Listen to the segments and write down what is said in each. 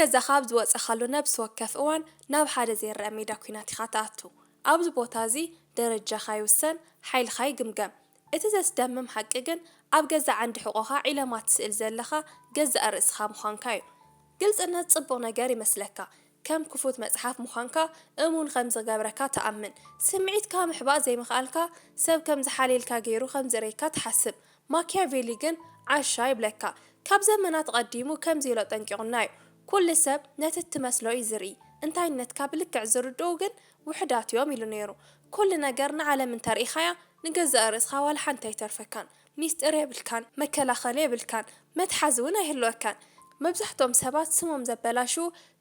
ገዛኻ ኣብ ዝወፅኻሉ ነብሲ ወከፍ እዋን ናብ ሓደ ዘይርአ ሜዳ ኩናት ኢኻ ትኣቱ። ኣብዚ ቦታ እዚ ደረጃኻ ይውሰን፣ ሓይልኻ ይግምገም። እቲ ዘስደምም ሓቂ ግን ኣብ ገዛ ዓንዲ ሕቖኻ ዒለማ ትስእል ዘለኻ ገዛእ ርእስኻ ምዃንካ እዩ። ግልጽነት ጽቡቕ ነገር ይመስለካ፣ ከም ክፉት መጽሓፍ ምዃንካ እሙን ከም ዝገበረካ ተኣምን። ስምዒትካ ምሕባእ ዘይምኽኣልካ ሰብ ከም ዝሓልየልካ ገይሩ ከም ዝረይካ ትሓስብ። ማኪያቬሊ ግን ዓሻ ይብለካ። ካብ ዘመናት ቀዲሙ ከምዚ ኢሎ ጠንቂቑና እዩ። ኩሉ ሰብ ነቲ እትመስሎ እዩ ዝርኢ፣ እንታይነትካ ብልክዕ ዝርድኡ ግን ውሕዳት እዮም ኢሉ ነይሩ። ኩሉ ነገር ንዓለም እንተርኢኻያ ንገዛእ ርእስኻ ዋላ ሓንቲ ኣይተርፈካን። ሚስጥር የብልካን፣ መከላኸሊ የብልካን፣ መትሓዚ እውን ኣይህልወካን። መብዛሕትኦም ሰባት ስሞም ዘበላሹ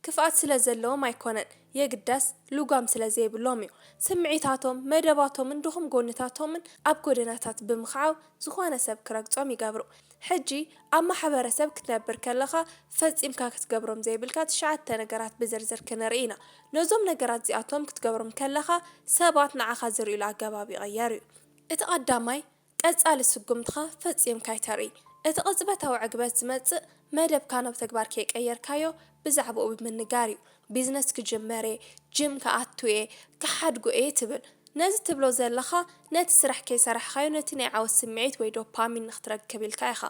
ክፍኣት ስለ ዘለዎም ኣይኮነን፣ የግዳስ ልጓም ስለ ዘይብሎም እዩ። ስምዒታቶም መደባቶምን ድኹም ጎንታቶምን ኣብ ጎደናታት ብምኽዓብ ዝኾነ ሰብ ክረግጾም ይገብሩ። ሕጂ ኣብ ማሕበረሰብ ክትነብር ከለኻ ፈጺምካ ክትገብሮም ዘይብልካ 9 ነገራት ብዝርዝር ክንርኢ ኢና። ነዞም ነገራት እዚኣቶም ክትገብሮም ከለኻ ሰባት ንዓኻ ዝርእዩሉ ኣገባብ ይቕየር እዩ። እቲ ቀዳማይ ቀጻሊ ስጉምትኻ ፈጺምካ ይተርኢ። እቲ ቅጽበታዊ ዕግበት ዝመጽእ መደብካ ናብ ተግባር ከይቀየርካዮ ብዛዕባኡ ብምንጋር እዩ። ቢዝነስ ክጅመር እየ፣ ጅም ክኣቱ እየ፣ ክሓድጉ እየ ትብል። ነዚ ትብሎ ዘለኻ ነቲ ስራሕ ከይሰራሕካዮ ነቲ ናይ ዓወት ስምዒት ወይ ዶፓሚን ንኽትረክብ ኢልካ ኢኻ።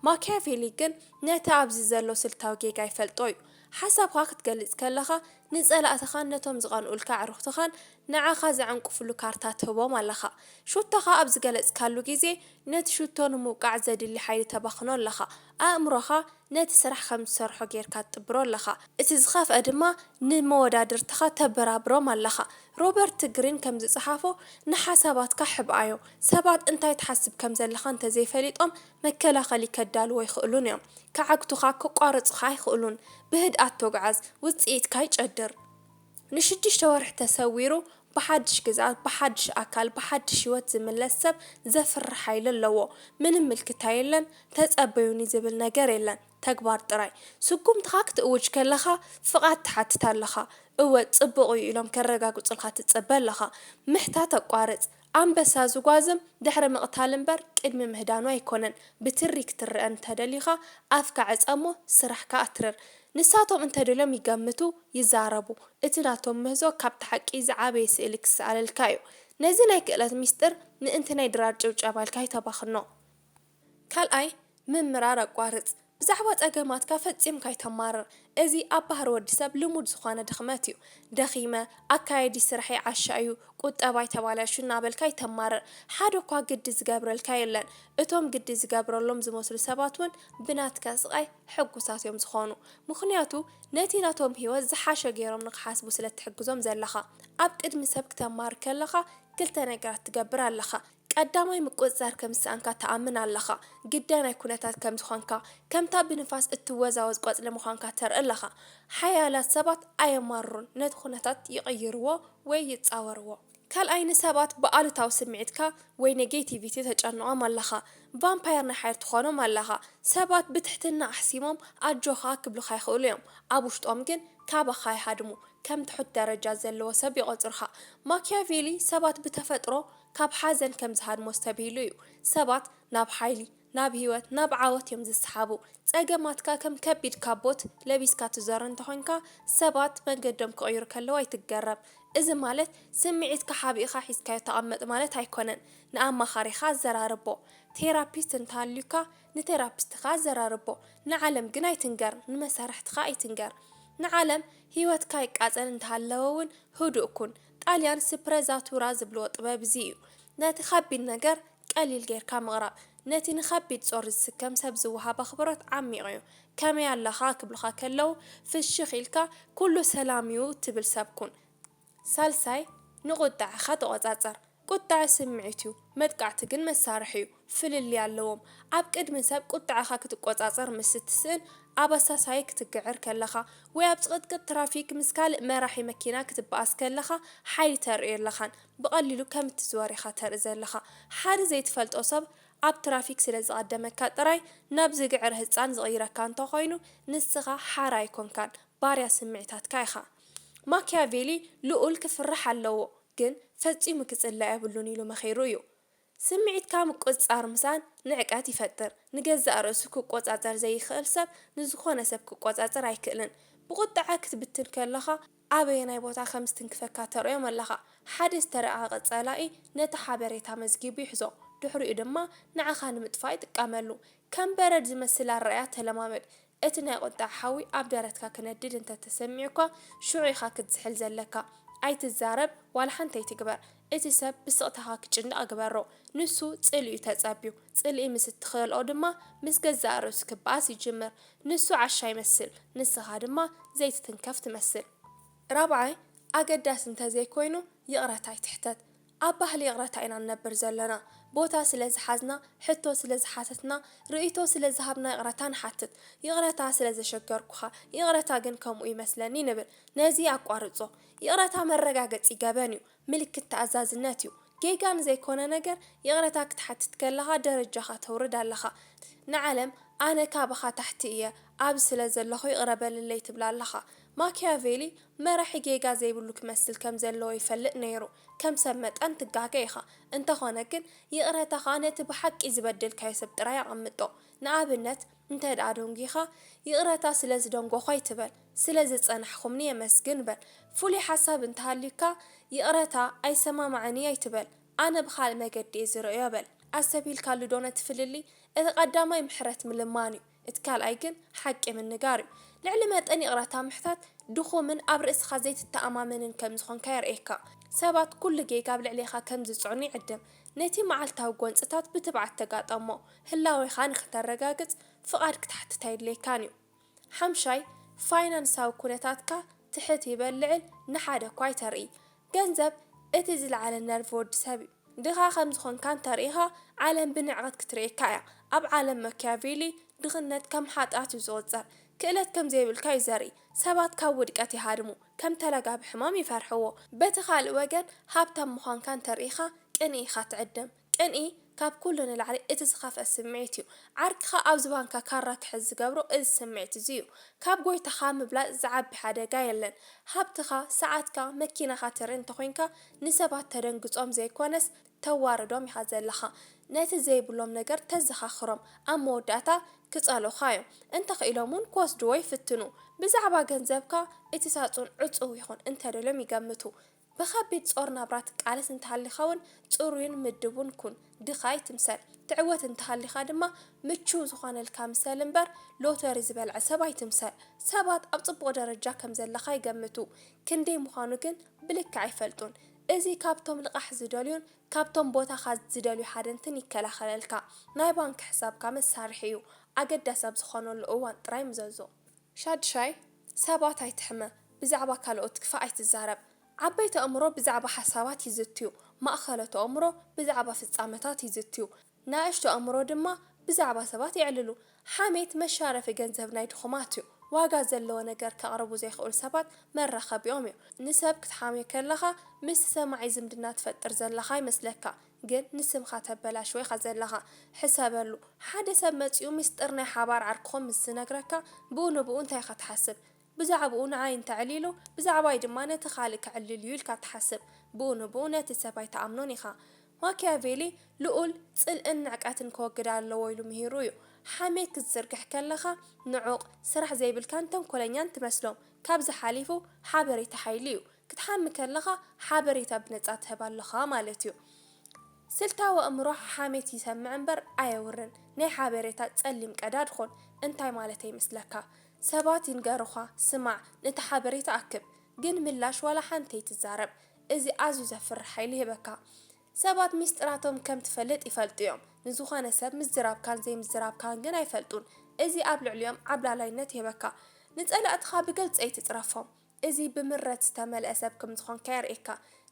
ማኪያቬሊ ግን ነቲ ኣብዚ ዘሎ ስልታዊ ጌጋ ይፈልጦ እዩ። ሓሳብካ ክትገልጽ ከለኻ ንጸላእትኻን ነቶም ዝቐንኡልካ ኣዕሩኽትኻን ንዓኻ ዝዕንቅፍሉ ካርታ ትህቦም ኣለኻ። ሽቶኻ ኣብ ዝገለጽካሉ ግዜ ነቲ ሽቶ ንምውቃዕ ዘድሊ ሓይሊ ተባኽኖ ኣለኻ። ኣእምሮኻ ነቲ ስራሕ ከም ዝሰርሖ ጌርካ ትጥብሮ ኣለኻ። እቲ ዝኸፍአ ድማ ንመወዳድርትኻ ተበራብሮም ኣለኻ። ሮበርት ግሪን ከም ዝጸሓፎ ንሓሳባትካ ሕብኣዮ፣ ሰባት እንታይ ትሓስብ ከም ዘለኻ እንተዘይፈሊጦም መከላኸሊ ከዳልዎ ይኽእሉን እዮም። ከዓግቱኻ ክቋርጹኻ ይኽእሉን። ብህድኣት ተጓዓዝ፣ ውጽኢትካ ይጨድር። ን6 ወርሒ ተሰዊሩ ብሓድሽ ግዝኣት፣ ብሓድሽ ኣካል፣ ብሓድሽ ህይወት ዝምለስ ሰብ ዘፍርሕ ሓይሊ ኣለዎ። ምንም ምልክታ የለን፣ ተጸበዩኒ ዝብል ነገር የለን፣ ተግባር ጥራይ። ስጉምትኻ ክትእውጅ ከለኻ ፍቓድ ትሓትት ኣለኻ። እወ ጽቡቕ እዩ ኢሎም ከረጋግጹልካ ትጽበ ኣለኻ። ምሕታት ኣቋርጽ። ኣንበሳ ዝጓዝም ድሕሪ ምቕታል እምበር ቅድሚ ምህዳኑ ኣይኮነን። ብትሪ ክትርአ እንተደሊኻ ኣፍካ ዕጸሞ፣ ስራሕካ ኣትርር። ንሳቶም እንተደልዮም ይገምቱ፣ ይዛረቡ። እቲ ናቶም ምህዞ ካብቲ ሓቂ ዝዓበየ ስእሊ ክሰኣለልካ እዩ። ነዚ ናይ ክእለት ሚስጥር ምእንቲ ናይ ድራር ጭብጨባ ኢልካ ይተባኽኖ። ካልኣይ ምምራር ኣቋርጽ። ብዛዕባ ጸገማትካ ፈጺምካ ይተማርር። እዚ ኣብ ባህሪ ወዲ ሰብ ልሙድ ዝኾነ ድኽመት እዩ። ደኺመ ኣካየዲ ስራሐይ ዓሻ እዩ፣ ቁጠባይ ተባላሹ እናበልካ ይተማርር። ሓደ እኳ ግዲ ዝገብረልካ የለን። እቶም ግዲ ዝገብረሎም ዝመስሉ ሰባት እውን ብናትካ ስቓይ ሕጉሳት እዮም ዝኾኑ። ምኽንያቱ ነቲ ናቶም ህይወት ዝሓሸ ገይሮም ንኽሓስቡ ስለ ትሕግዞም ዘለኻ። ኣብ ቅድሚ ሰብ ክትማር ከለኻ ክልተ ነገራት ትገብር ኣለኻ። ቀዳማይ ምቁጽጻር ከም ዝሰኣንካ ተኣምን ኣለኻ። ግዳይ ናይ ኩነታት ከም ዝኾንካ፣ ከምታ ብንፋስ እትወዛወዝ ቆጽሊ ምዃንካ ተርኢ ኣለኻ። ሓያላት ሰባት ኣየማርሩን፣ ነቲ ኩነታት ይቕይርዎ ወይ ይጻወርዎ። ካልኣይ ንሰባት ብኣሉታዊ ስምዒትካ ወይ ኔጌቲቪቲ ተጨንቖም ኣለኻ። ቫምፓየር ናይ ሓይል ትኾኖም ኣለኻ። ሰባት ብትሕትና ኣሕሲሞም ኣጆኻ ክብሉኻ ይኽእሉ እዮም፣ ኣብ ውሽጦም ግን ካባኻ ይሃድሙ። ከም ትሑት ደረጃ ዘለዎ ሰብ ይቖጽርኻ። ማኪያቬሊ ሰባት ብተፈጥሮ ካብ ሓዘን ከም ዝሃድሞ ዝተብሂሉ እዩ። ሰባት ናብ ሓይሊ፣ ናብ ህይወት፣ ናብ ዓወት እዮም ዝሰሓቡ። ጸገማትካ ከም ከቢድ ካቦት ለቢስካ ትዞር እንተኾንካ ሰባት መንገዶም ክቕይሩ ከለዉ ኣይትገረም። እዚ ማለት ስምዒትካ ሓቢእኻ ሒዝካዮ ተቐመጥ ማለት ኣይኮነን። ንኣማኻሪኻ ኣዘራርቦ። ቴራፒስት እንተሃልዩካ ንቴራፒስትኻ ኣዘራርቦ። ንዓለም ግን ኣይትንገር፣ ንመሳርሕትኻ ኣይትንገር። ንዓለም ህይወትካ ይቃጸል እንተሃለወ እውን ህዱእ ኩን። ጣልያን ስፕሬዛቱራ ዝብልዎ ጥበብ እዚ እዩ። ነቲ ኸቢድ ነገር ቀሊል ጌርካ ምቕራብ። ነቲ ንኸቢድ ጾር ዝስከም ሰብ ዝወሃብ ኣኽብሮት ዓሚቕ እዩ። ከመይ ኣለኻ ክብልኻ ከለዉ ፍሽኽ ኢልካ ኩሉ ሰላም እዩ ትብል ሰብ ኩን። ሳልሳይ ንቁጣዕኻ ተቖጻጸር። ቁጣዕ ስምዒት እዩ፣ መጥቃዕቲ ግን መሳርሒ እዩ። ፍልሊ ኣለዎም። ኣብ ቅድሚ ሰብ ቁጣዕኻ ክትቆጻጸር ምስ እትስእን ኣብ ኣሳሳይ ክትግዕር ከለኻ ወይ ኣብ ጽቕጥቅጥ ትራፊክ ምስ ካልእ መራሒ መኪና ክትበኣስ ከለኻ ሓይሊ ተርኢ ኣለኻን ብቐሊሉ ከም እትዝወር ኢኻ ተርኢ ዘለኻ። ሓደ ዘይትፈልጦ ሰብ ኣብ ትራፊክ ስለ ዝቐደመካ ጥራይ ናብ ዝግዕር ህፃን ዝቕይረካ እንተኾይኑ ንስኻ ሓራ ኣይኮንካን፣ ባርያ ስምዒታትካ ኢኻ። ማኪያቬሊ ልኡል ክፍራሕ ኣለዎ፣ ግን ፈጺሙ ክጽላእ የብሉን ኢሉ መኺሩ እዩ። ስምዒትካ ምቁጽጻር ምሳን ንዕቀት ይፈጥር። ንገዛእ ርእሱ ክቆጻጸር ዘይኽእል ሰብ ንዝኾነ ሰብ ክቆጻጸር ኣይክእልን። ብቁጥዓ ክትብትን ከለኻ ኣበየ ናይ ቦታ ከም ዝትንክፈካ ተርእዮም ኣለኻ ሓደ ዝተረኣቐ ጸላኢ ነቲ ሓበሬታ መዝጊቡ ይሕዞ ድሕሪኡ ድማ ንዓኻ ንምጥፋእ ይጥቀመሉ ከም በረድ ዝመስል ኣረኣያ ተለማመድ እቲ ናይ ቁጣዕ ሓዊ ኣብ ደረትካ ክነድድ እንተተሰሚዑካ ሽዑ ኢኻ ክትዝሕል ዘለካ ኣይትዛረብ ዋላ ሓንቲ ኣይትግበር እቲ ሰብ ብስቕታኻ ክጭንቕ ግበሮ ንሱ ጽልኡ ተጸቢዩ ጽልኢ ምስ እትኽእልኦ ድማ ምስ ገዛእ ርእሱ ክበኣስ ይጅምር ንሱ ዓሻ ይመስል ንስኻ ድማ ዘይትትንከፍ ትመስል ራብዓይ ኣገዳሲ እንተዘይኮይኑ ይቕረታ ይትሕተት ኣብ ባህሊ ይቕረታ ኢና ነብር ዘለና ቦታ ስለ ዝሓዝና ሕቶ ስለ ዝሓተትና ርእይቶ ስለ ዝሃብና ይቕረታ ንሓትት ይቕረታ ስለ ዘሸገርኩኻ ይቕረታ ግን ከምኡ ይመስለኒ ንብል ነዚ ኣቋርጾ ይቕረታ መረጋገፂ ገበን እዩ ምልክት ተኣዛዝነት እዩ ጌጋን ዘይኮነ ነገር ይቕረታ ክትሓትት ከለኻ ደረጃኻ ተውርድ ኣለኻ ንዓለም ኣነ ካብኻ ታሕቲ እየ ኣብ ስለ ዘለኹ ይቕረበልለይ ትብላ ኣለኻ ማኪያቬሊ መራሒ ጌጋ ዘይብሉ ክመስል ከም ዘለዎ ይፈልጥ ነይሩ ከም ሰብ መጠን ትጋገ ኢኻ እንተኾነ ግን ይቕረታኻ ነቲ ብሓቂ ዝበደልካዮ ሰብ ጥራይ ኣቐምጦ ንኣብነት እንተ ደኣ ደንጊኻ ይቕረታ ስለ ዝደንጎኻ ይትበል ስለ ዝጸናሕኹምኒ የመስግን በል ፍሉይ ሓሳብ እንተሃልዩካ ይቕረታ ኣይሰማማዕኒ ኣይትበል ኣነ ብኻልእ መገዲ እየ ዝርእዮ በል ኣሰቢልካሉ ዶ ነቲ ፍልሊ እቲ ቀዳማይ ምሕረት ምልማን እዩ እቲ ካልኣይ ግን ሓቂ ምንጋር እዩ ልዕሊ መጠን ይቕረታ ምሕታት ድኹምን ኣብ ርእስኻ ዘይትተኣማመንን ከም ዝኾንካ የርእየካ ሰባት ኩሉ ጌጋ ኣብ ልዕሊኻ ከም ዝጽዕኑ ይዕድም ነቲ መዓልታዊ ጎንፅታት ብትብዓት ተጋጠሞ ህላዌኻ ንኽተረጋግጽ ፍቓድ ክትሓትት የድልየካን እዩ ሓምሻይ ፋይናንሳዊ ኩነታትካ ትሕት ይበል ልዕል ንሓደ እኳ ኣይተርኢ ገንዘብ እቲ ዝለዓለ ነርቪ ወዲ ሰብ እዩ ድኻ ከም ዝኾንካ እንተርእኻ ዓለም ብንዕቐት ክትርእየካ እያ ኣብ ዓለም መኪያቬሊ ድኽነት ከም ሓጥኣት እዩ ዝቑፀር ክእለት ከም ዘይብልካ እዩ ዘርኢ ሰባት ካብ ውድቀት ይሃድሙ ከም ተለጋቢ ሕማም ይፈርሕዎ በቲ ካልእ ወገን ሃብታም ምዃንካ እንተርእኻ ቅንኢ ኢኻ ትዕድም ቅንኢ ካብ ኩሉ ንላዕሊ እቲ ዝኸፍአ ስምዒት እዩ ዓርክኻ ኣብ ዝባንካ ካራ ክሕዝ ዝገብሮ እዚ ስምዒት እዚ እዩ ካብ ጎይታኻ ምብላዕ ዝዓቢ ሓደጋ የለን ሃብትኻ ሰዓትካ መኪናኻ ትርኢ እንተኮይንካ ንሰባት ተደንግጾም ዘይኮነስ ተዋርዶም ኢኻ ዘለኻ ነቲ ዘይብሎም ነገር ተዘኻኽሮም ኣብ መወዳእታ ክጸልኻ እዮም እንተኽኢሎም እውን ክወስድዎ ይፍትኑ ብዛዕባ ገንዘብካ እቲ ሳጹን ዕፁው ይኹን እንተደልዮም ይገምቱ ብኸቢድ ጾር ናብራት ቃልስ እንተሃሊኻውን ጽሩይን ምድቡን ኩን ድኻ ይትምሰል ትዕወት እንተሃሊኻ ድማ ምቹው ዝኾነልካ ምሰል እምበር ሎተሪ ዝበልዐ ሰብ ኣይትምሰል ሰባት ኣብ ጽቡቕ ደረጃ ከም ዘለኻ ይገምቱ ክንደይ ምዃኑ ግን ብልክዕ ኣይፈልጡን እዚ ካብቶም ልቓሕ ዝደልዩን ካብቶም ቦታኻ ዝደልዩ ሓደንትን ይከላኸለልካ ናይ ባንክ ሕሳብካ መሳርሒ እዩ ኣገዳሲ ኣብ ዝኾነሉ እዋን ጥራይ ምዘዞ ሻድሻይ ሰባት ኣይትሕመ ብዛዕባ ካልኦት ክፋእ ኣይትዛረብ ዓበይቲ ኣእምሮ ብዛዕባ ሓሳባት ይዝትዩ ማእኸለቱ ኣእምሮ ብዛዕባ ፍጻመታት ይዝትዩ ንኣሽቱ ኣእምሮ ድማ ብዛዕባ ሰባት ይዕልሉ ሓሜት መሻረፊ ገንዘብ ናይ ድኹማት እዩ ዋጋ ዘለዎ ነገር ከቕርቡ ዘይኽእሉ ሰባት መራኸቢኦም እዩ ንሰብ ክትሓምዮ ከለኻ ምስ ሰማዒ ዝምድና ትፈጥር ዘለኻ ይመስለካ ግን ንስምኻ ተበላሽ ወይኻ ዘለኻ ሕሰበሉ ሓደ ሰብ መፂኡ ምስጢር ናይ ሓባር ዓርክኹም ምስ ዝነግረካ ብኡ ንብኡ እንታይ ኢኻ ትሓስብ ብዛዕባኡ ንዓይ እንተዕሊሉ ብዛዕባይ ድማ ነቲ ካልእ ክዕልል እዩ ኢልካ ትሓስብ ብኡ ንብኡ ነቲ ሰብ ኣይተኣምኖን ኢኻ ማኪያቬሊ ልኡል ጽልእን ንዕቀትን ክወግድ ኣለዎ ኢሉ ምሂሩ እዩ ሓሜት ክትዝርግሕ ከለኻ ንዑቕ ስራሕ ዘይብልካን ተንኮለኛን ትመስሎም ካብዚ ሓሊፉ ሓበሬታ ሓይሊ እዩ ክትሓሚ ከለኻ ሓበሬታ ብነጻ ትህብ ኣለኻ ማለት እዩ ስልታዊ ኣእምሮ ሓሜት ይሰምዕ እምበር ኣየውርን ናይ ሓበሬታ ጸሊም ቀዳድ ኾን እንታይ ማለት ይመስለካ ሰባት ይንገሩኻ ስማዕ ነቲ ሓበሬታ ኣክብ ግን ምላሽ ዋላ ሓንቲ ትዛረብ እዚ ኣዝዩ ዘፍርሕ ሓይሊ ይህበካ ሰባት ምስጢራቶም ከም ትፈልጥ ይፈልጡ እዮም ንዝኾነ ሰብ ምዝራብካን ዘይምዝራብካን ግን ኣይፈልጡን እዚ ኣብ ልዕሊኦም ዓብላላይነት ይህበካ ንጸላእትኻ ብግልፂ ኣይትፅረፎም እዚ ብምረት ዝተመልአ ሰብ ከም ዝኾንካ የርእየካ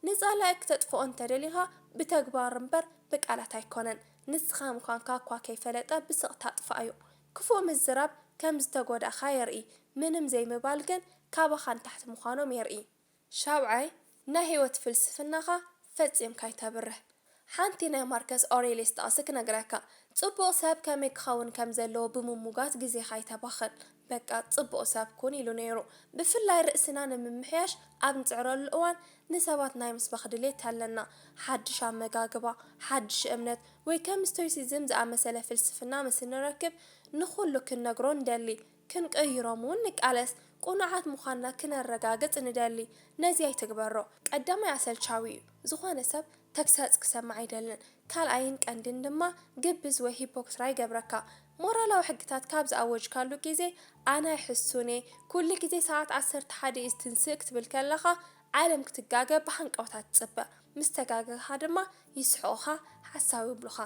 ንጸላእ ክተጥፍኦ እንተደሊኻ ብተግባር እምበር ብቃላት ኣይኮነን ንስኻ ምዃንካ እኳ ከይፈለጠ ብስቕታ ጥፋእ እዩ ክፉእ ምዝራብ ከም ዝተጎዳእኻ የርኢ ምንም ዘይምባል ግን ካባኻ ንታሕቲ ምዃኖም የርኢ ሻብዓይ ናይ ህይወት ፍልስፍናኻ ፈጺምካ ይተብርህ ሓንቲ ናይ ማርከስ ኦሬልየስ ጥቕሲ ክነግረካ ጽቡቕ ሰብ ከመይ ክኸውን ከም ዘለዎ ብምሙጋት ግዜኻ ይተባኽን በቃ ጽቡቕ ሰብ ኩን ኢሉ ነይሩ ብፍላይ ርእስና ንምምሕያሽ ኣብ ንጽዕረሉ እዋን ንሰባት ናይ ምስባኽ ድሌት ኣለና ሓድሽ ኣመጋግባ ሓድሽ እምነት ወይ ከም ስቶይሲዝም ዝኣመሰለ ፍልስፍና ምስ ንረክብ ንኹሉ ክንነግሮ ንደሊ ክንቀይሮም እውን ንቃለስ ቁኑዓት ምዃንና ክነረጋግጽ ንደሊ ነዚ ኣይትግበሮ ቀዳማይ ኣሰልቻዊ ዝኾነ ሰብ ተግሳጽ ክሰምዕ ኣይደልን ካልኣይን ቀንድን ድማ ግብዝ ወይ ሂፖክራይ ገብረካ ሞራላዊ ሕግታት ካብ ዝኣወጅካሉ ግዜ ኣነ ይሕሱኔ ኩሉ ግዜ ሰዓት 11 እስትንስእ ክትብል ከለኻ ዓለም ክትጋገብ ብሓንቀውታት ትጽበ ምስ ተጋገኻ ድማ ይስሕቑኻ ሓሳብ ይብሉኻ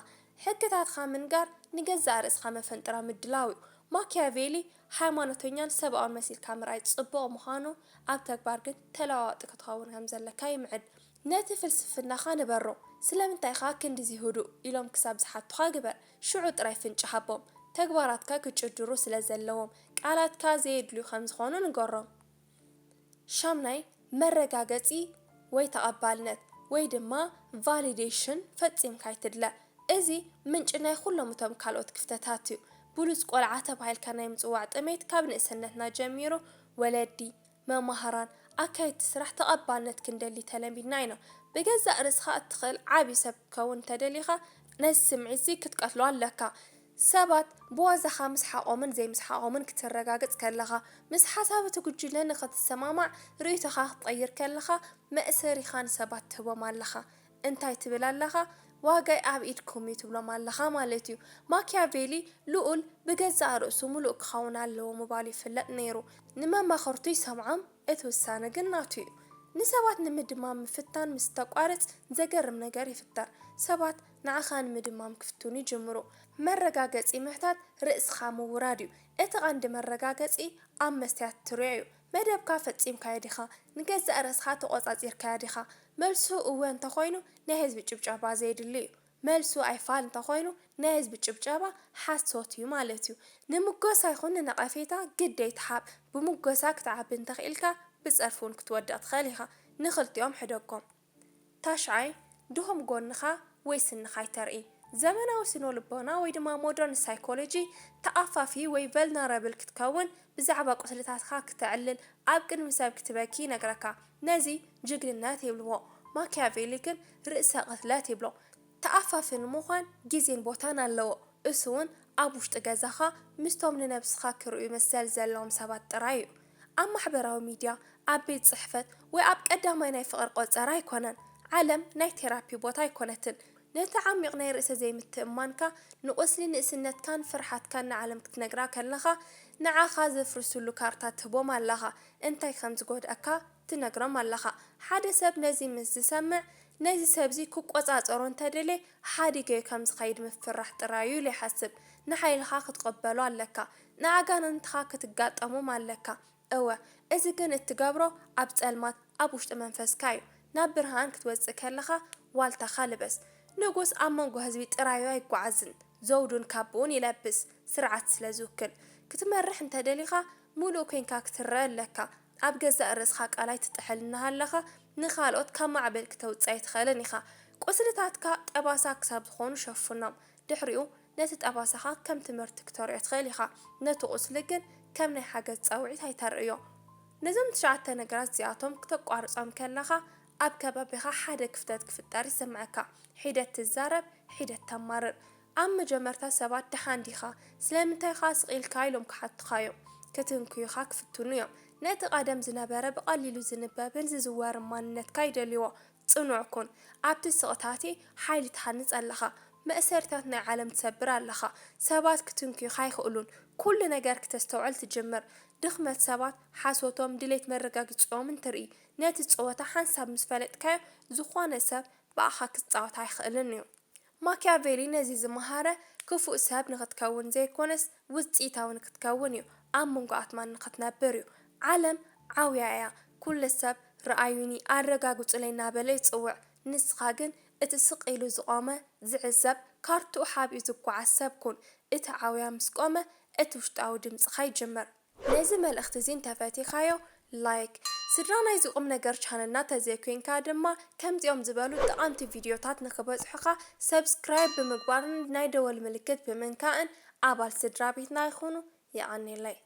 ሕግታትኻ ምንጋር ንገዛእ ርእስኻ መፈንጥራ ምድላው እዩ ማኪያቬሊ ሃይማኖተኛን ሰብኣውን መሲልካ ምርኣይ ጽቡቕ ምዃኑ ኣብ ተግባር ግን ተለዋዋጢ ክትኸውን ከም ዘለካ ይምዕድ ነቲ ፍልስፍናኻ ንበሮ ስለምንታይ ኻ ክንዲ ህዱእ ኢሎም ክሳብ ዝሓቱኻ ግበር ሽዑ ጥራይ ፍንጭ ሃቦም ተግባራትካ ክጭድሩ ስለ ዘለዎም ቃላትካ ዘየድልዩ ከም ዝኾኑ ንገሮም ሻምናይ መረጋገጺ ወይ ተቐባልነት ወይ ድማ ቫሊዴሽን ፈጺምካ ይትድለ እዚ ምንጭ ናይ ኩሎም እቶም ካልኦት ክፍተታት እዩ ብሉጽ ቆልዓ ተባሂልካ ናይ ምጽዋዕ ጥሜት ካብ ንእስነትና ጀሚሩ ወለዲ መማህራን ኣካይድ ስራሕ ተቐባልነት ክንደሊ ተለሚድና ኢና ብገዛእ ርእስኻ እትኽእል ዓብዪ ሰብ ክትከውን ተደሊኻ ነዚ ስምዒት ክትቀትሎ ኣለካ ሰባት ብዋዛኻ ምስ ሓቖምን ዘይምስሓቖምን ክትረጋግጽ ከለኻ ምስ ሓሳብ እቲ ጉጅለ ንኽትሰማማዕ ርእይቶኻ ክትቀይር ከለኻ መእሰሪኻ ንሰባት ትህቦም ኣለኻ እንታይ ትብል ኣለኻ ዋጋይ ኣብ ኢድኩም እዩ ትብሎም ኣለኻ ማለት እዩ ማኪያቬሊ ልኡል ብገዛእ ርእሱ ሙሉእ ክኸውን ኣለዎ ምባሉ ይፍለጥ ነይሩ ንመማኽርቱ ይሰምዖም እቲ ውሳነ ግን ናቱ እዩ ንሰባት ንምድማም ምፍታን ምስ ተቋርጽ ዘገርም ነገር ይፍጠር ሰባት ንዓኻ ንምድማም ክፍቱን ይጅምሩ መረጋገጺ ምሕታት ርእስኻ ምውራድ እዩ እቲ ቀንዲ መረጋገጺ ኣብ መስትያት ትርዮ እዩ መደብካ ፈጺምካዮ ዲኻ ንገዛእ ርእስኻ ተቖጻጺርካዮ ዲኻ መልሱ እወ እንተኾይኑ ናይ ህዝቢ ጭብጨባ ዘየድሊ እዩ መልሱ ኣይፋል እንተኾይኑ ናይ ህዝቢ ጭብጨባ ሓሶት እዩ ማለት እዩ ንምጎሳ ይኹን ንነቐፌታ ግደይ ትሓብ ብምጎሳ ክትዓቢ እንተኽኢልካ ብጸርፉን ክትወድቕ ትኽእል ኢኻ ንኽልቲኦም ሕደጎም ታሽዓይ ድኹም ጎንኻ ወይ ስንኻ ይተርኢ ዘመናዊ ስነ ልቦና ወይ ድማ ሞደርን ሳይኮሎጂ ተኣፋፊ ወይ ቨልነራብል ክትከውን ብዛዕባ ቁስልታትካ ክትዕልል ኣብ ቅድሚ ሰብ ክትበኪ ነግረካ ነዚ ጅግንነት ይብልዎ ማኪያቬሊ ግን ርእሰ ቅትለት ይብሎ ተኣፋፊ ንምዃን ግዜን ቦታን ኣለዎ እሱ እውን ኣብ ውሽጢ ገዛኻ ምስቶም ንነብስኻ ክርእዩ መሰል ዘለዎም ሰባት ጥራይ እዩ ኣብ ማሕበራዊ ሚድያ ኣብ ቤት ጽሕፈት ወይ ኣብ ቀዳማይ ናይ ፍቕሪ ቆፀራ ኣይኮነን ዓለም ናይ ቴራፒ ቦታ ኣይኮነትን ነቲ ዓሚቕ ናይ ርእሰ ዘይምትእማንካ ንቁስሊ ንእስነትካን ፍርሓትካን ንዓለም ክትነግራ ከለኻ ንዓኻ ዘፍርሱሉ ካርታ ትህቦም ኣለኻ እንታይ ከም ዝጎድኣካ ትነግሮም ኣለኻ ሓደ ሰብ ነዚ ምስ ዝሰምዕ ነዚ ሰብዚ ክቆጻጸሮ እንተደልየ ሓዲገ ከም ዝኸይድ ምፍራሕ ጥራዩ ይሓስብ ንሓይልኻ ክትቀበሉ ኣለካ ንኣጋንንትኻ ክትጋጠሙም ኣለካ እወ እዚ ግን እትገብሮ ኣብ ጸልማት ኣብ ውሽጢ መንፈስካ እዩ ናብ ብርሃን ክትወጽእ ከለኻ ዋልታኻ ልበስ ንጉስ ኣብ መንጎ ህዝቢ ጥራዩ ኣይጓዓዝን ዘውዱን ካቡን ይለብስ ስርዓት ስለ ዝውክል ክትመርሕ እንተደሊኻ ሙሉእ ኮንካ ክትረአ ኣለካ ኣብ ገዛእ ርእስኻ ቃላይ ትጥሕልና ኣለኻ ንኻልኦት ካብ ማዕበል ክተውፅእ ኣይትኽእልን ኢኻ ቁስልታትካ ጠባሳ ክሳብ ዝኾኑ ሸፍኖም ድሕሪኡ ነቲ ጠባሳኻ ከም ትምህርቲ ክተርዮ ትኽእል ኢኻ ነቲ ቁስሊ ግን ከም ናይ ሓገዝ ጻውዒት ኣይተርእዮ ነዞም 9 ነገራት እዚኣቶም ክተቋርጾም ከለኻ ኣብ ከባቢኻ ሓደ ክፍተት ክፍጠር ይስምዓካ ሒደት ትዛረብ ሒደት ተማርር ኣብ መጀመርታ ሰባት ድሓን ዲኻ ስለምንታይ ኻ ስቒልካ ኢሎም ክሓትኻዮም ክትንኩይኻ ክፍትኑ እዮም ነቲ ቀደም ዝነበረ ብቐሊሉ ዝንበብን ዝዝወርን ማንነትካ ይደልይዎ ጽኑዕ ኩን ኣብቲ ስቕታቲ ሓይሊ ትሃንጽ ኣለኻ መእሰሪታት ናይ ዓለም ትሰብር ኣለኻ ሰባት ክትንኩይኻ ይኽእሉን ኩሉ ነገር ክተስተውዕል ትጅምር ድኽመት ሰባት ሓሶቶም ድሌት መረጋግፂኦም እንትርኢ ነቲ ፀወታ ሓንሳብ ምስ ፈለጥካዮ ዝኾነ ሰብ ብኣኻ ክትፃወታ ኣይኽእልን እዩ ማኪያቬሊ ነዚ ዝመሃረ ክፉእ ሰብ ንኽትከውን ዘይኮነስ ውፅኢታዊ ንኽትከውን እዩ ኣብ መንጎ ኣትማን ንኽትነብር እዩ ዓለም ዓውያ እያ ኩሉ ሰብ ረኣዩኒ ኣረጋግፁለይ እናበለ ይፅውዕ ንስኻ ግን እቲ ስቕ ኢሉ ዝቆመ ዝዕዘብ ካርቱኡ ሓቢኡ ዝጓዓዝ ሰብ ኩን እቲ ዓውያ ምስ ቆመ እቲ ውሽጣዊ ድምፅኻ ይጅምር ነዚ መልእኽቲ እዚ እንተፈቲኻዮ ላይክ ስድራ ናይ ዝቁም ነገር ቻነልና ተዘይኮንካ ድማ ከምዚኦም ዝበሉ ጠቃምቲ ቪድዮታት ንክበጽሑኻ ሰብስክራይብ ብምግባርን ናይ ደወል ምልክት ብምንካእን ኣባል ስድራ ቤትና ይኹኑ ይቀኒለይ